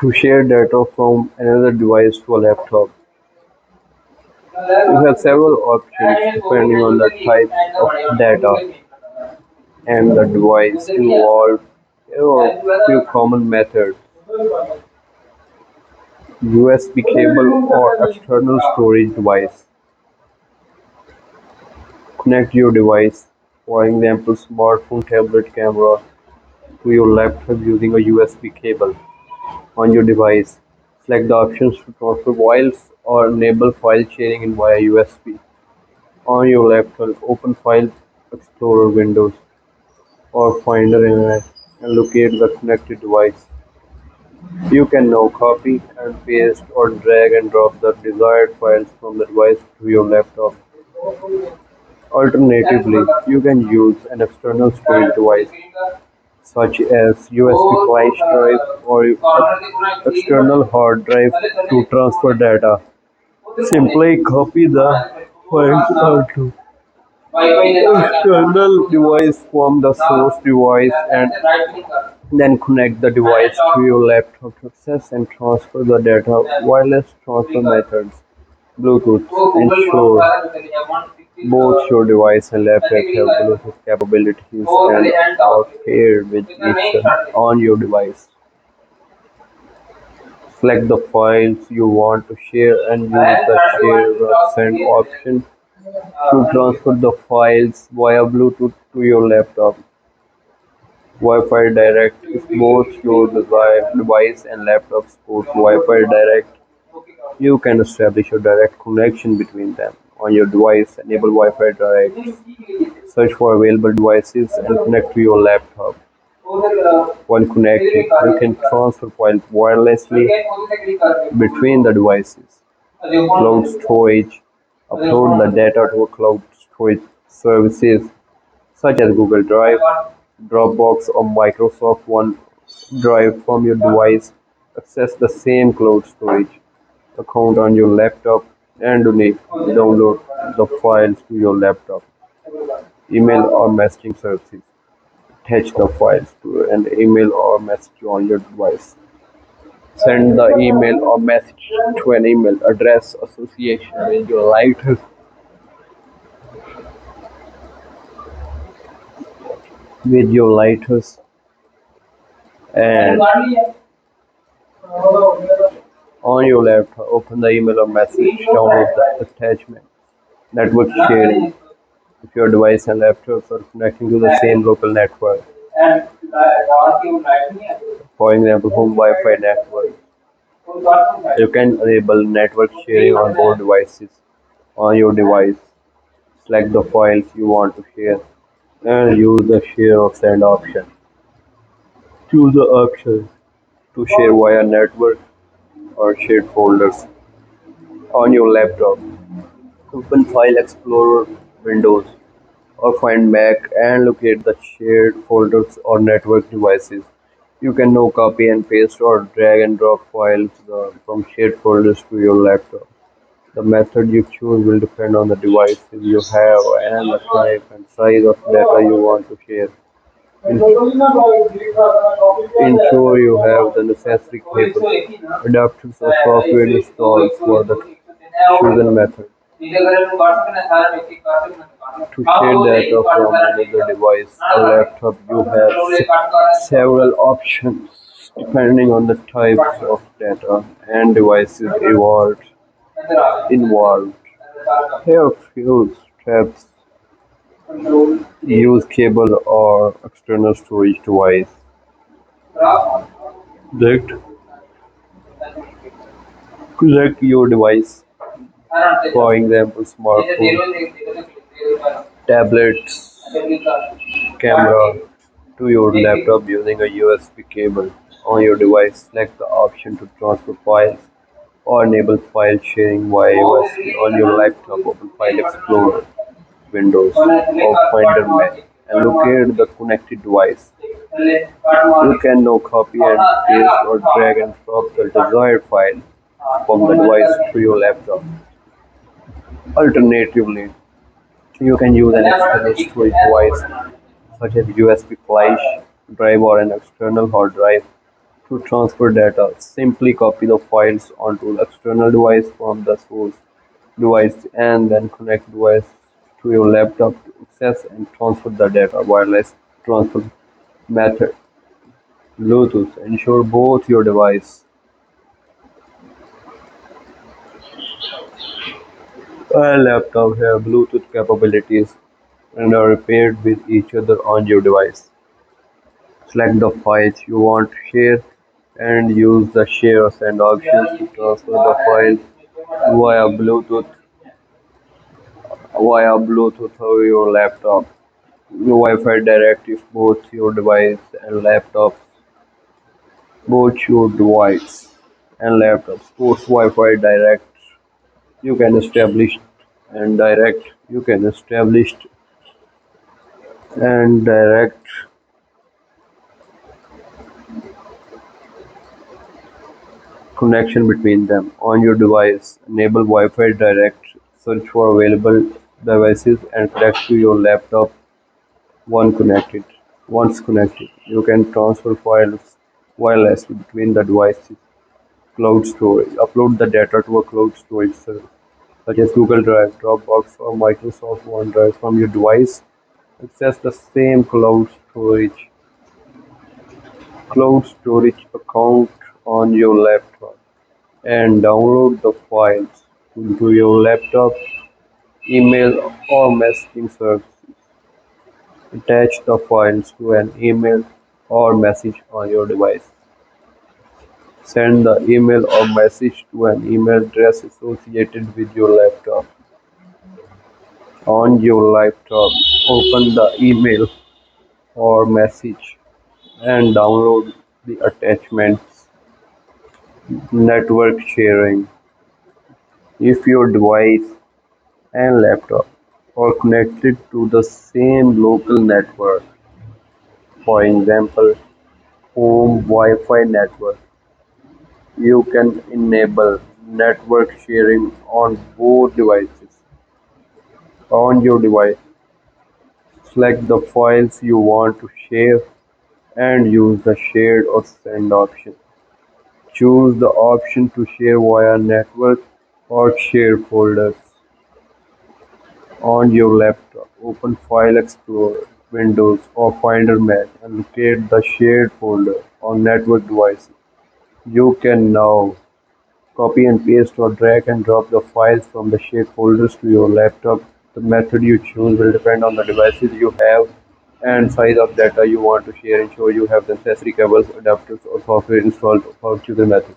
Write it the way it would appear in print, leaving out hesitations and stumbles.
To share data from another device to a laptop, you have several options depending on the type of data and the device involved. Here are a few common methods: USB cable or external storage device. Connect your device, for example smartphone, tablet, camera, to your laptop using a USB cable on your device. Select the options to transfer files or enable file sharing in via USB. On your laptop, open File Explorer windows or Finder Internet and locate the connected device. You can now copy and paste or drag and drop the desired files from the device to your laptop. Alternatively, you can use an external storage device such as USB flash drive or external hard drive to transfer data. Simply copy the files onto external device from the source device and then connect the device to your laptop to access and transfer the data. Wireless transfer methods, Bluetooth, ensure both your device and laptop have Bluetooth capabilities and are paired with each other on your device. Select the files you want to share and use the share or send option to transfer the files via Bluetooth to your laptop. Wi-Fi Direct: if both your device and laptop support Wi-Fi Direct, you can establish a direct connection between them. On your device, enable Wi-Fi Direct. Search for available devices and connect to your laptop. When connected, you can transfer files wirelessly between the devices. Cloud storage: upload the data to a cloud storage services such as Google Drive, Dropbox, or Microsoft OneDrive from your device. Access the same cloud storage account on your laptop and download the files to your laptop. Email or messaging services: attach the files to an email or message on your device. Send the email or message to an email address association with your lighters and on your laptop. Open the email or message, download the attachment. Network sharing: if your device and laptops are connecting to the same local network, for example home Wi-Fi network, you can enable network sharing on both devices. On your device, select the files you want to share and use the share or send option. Choose the option to share via network or shared folders. On your laptop, open File Explorer windows or find Mac and locate the shared folders or network devices. You can now copy and paste or drag and drop files from shared folders to your laptop. The method you choose will depend on the devices you have and the type and size of data you want to share. Ensure you have the necessary cables, adapters, or software installed for the chosen method. To share data from another device, a laptop, you have several options depending on the types of data and devices involved. Here are few steps: use cable or external storage device. Connect, connect your device, for example smartphone, tablets, camera, to your laptop using a USB cable. On your device, select the option to transfer files or enable file sharing via USB. On your laptop, open File Explorer Windows or Finder Mac and locate the connected device. You can now copy and paste or drag and drop the desired file from the device to your laptop. Alternatively, you can use an external storage device such as USB flash drive or an external hard drive. To transfer data, simply copy the files onto the external device from the source device and then connect device to your laptop to access and transfer the data. Wireless transfer method, Bluetooth, ensure both your device and laptop have Bluetooth capabilities and are paired with each other on your device. Select the files you want to share and use the share or send options to transfer the file via Bluetooth over your laptop. Wi-Fi direct if both your device and laptop supports Wi-Fi direct. You can establish and direct. You can establish and direct connection between them on your device. Enable Wi-Fi direct. Search for available devices and connect to your laptop one connected. Once connected, you can transfer files wirelessly between the devices. Cloud storage. Upload the data to a cloud storage service such as Google Drive, Dropbox, or Microsoft OneDrive from your device. Access the same cloud storage account on your laptop and download the files into your laptop, email, or messaging service. Attach the files to an email or message on your device. Send the email or message to an email address associated with your laptop. On your laptop, open the email or message and download the attachments. Network sharing. If your device and laptop are connected to the same local network, for example, home Wi-Fi network, you can enable network sharing on both devices. On your device, select the files you want to share and use the share or send option. Choose the option to share via network or share folders. On your laptop, open File Explorer, Windows, or Finder Mac and locate the shared folder on network devices. You can now copy and paste or drag and drop the files from the shared folders to your laptop. The method you choose will depend on the devices you have and size of data you want to share. Ensure you have the necessary cables, adapters, or software installed for chosen method.